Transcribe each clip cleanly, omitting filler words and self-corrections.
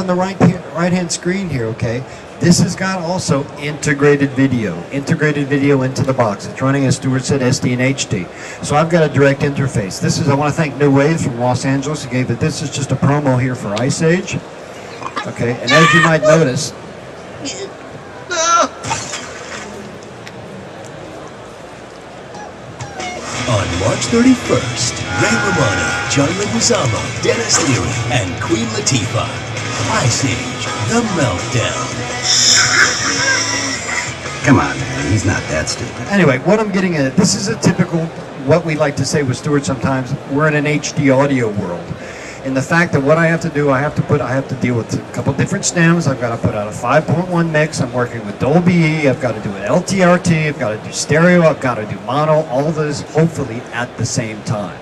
on the right-hand screen here, okay, this has got also integrated video into the box. It's running, as Stuart said, SD and HD. So I've got a direct interface. This is, I want to thank New Waves from Los Angeles who gave it. This is just a promo here for Ice Age. Okay, and as you might notice, on March 31st, Ray Romano, John Leguizamo, Dennis Leary, and Queen Latifah. Ice Age, The Meltdown. Come on, man, he's not that stupid. Anyway, what I'm getting at, this is a typical, what we like to say with Stuart sometimes, we're in an HD audio world. And the fact that what I have to do, I have to deal with a couple different stems. I've got to put out a 5.1 mix. I'm working with Dolby E. I've got to do an LTRT. I've got to do stereo. I've got to do mono. All of this, hopefully, at the same time.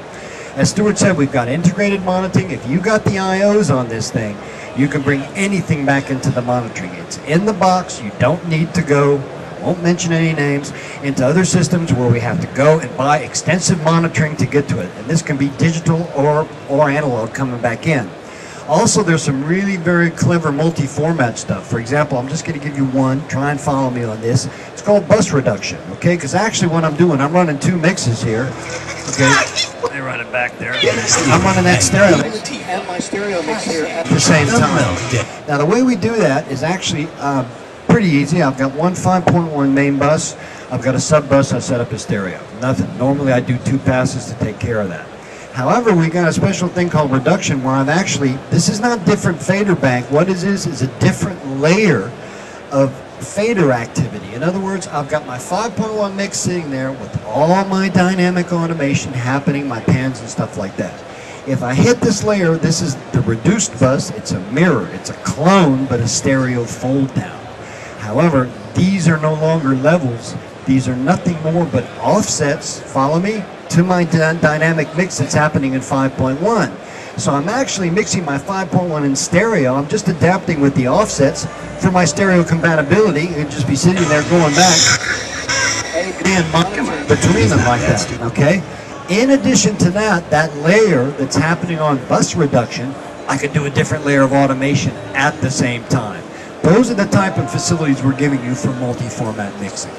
As Stuart said, we've got integrated monitoring. If you got the IOs on this thing, you can bring anything back into the monitoring. It's in the box. You don't need to go, won't mention any names, into other systems where we have to go and buy extensive monitoring to get to it. And this can be digital or analog coming back in. Also, there's some really very clever multi-format stuff. For example, I'm just going to give you one. Try and follow me on this. It's called bus reduction, okay? Because actually what I'm doing, I'm running two mixes here, okay? Let me run it back there. I'm running that stereo mix and my stereo mix here at the same time. Now, the way we do that is actually pretty easy. I've got one 5.1 main bus. I've got a sub bus I set up as stereo. Nothing. Normally I do two passes to take care of that. However, we got a special thing called reduction where I've actually, this is not different fader bank. What it is a different layer of fader activity. In other words, I've got my 5.1 mix sitting there with all my dynamic automation happening, my pans and stuff like that. If I hit this layer, this is the reduced bus. It's a mirror. It's a clone, but a stereo fold down. However, these are no longer levels. These are nothing more but offsets, follow me, to my dynamic mix that's happening in 5.1. So I'm actually mixing my 5.1 in stereo. I'm just adapting with the offsets for my stereo compatibility. It'd just be sitting there going back and monitoring between them like that, okay? In addition to that, that layer that's happening on bus reduction, I could do a different layer of automation at the same time. Those are the type of facilities we're giving you for multi-format mixing.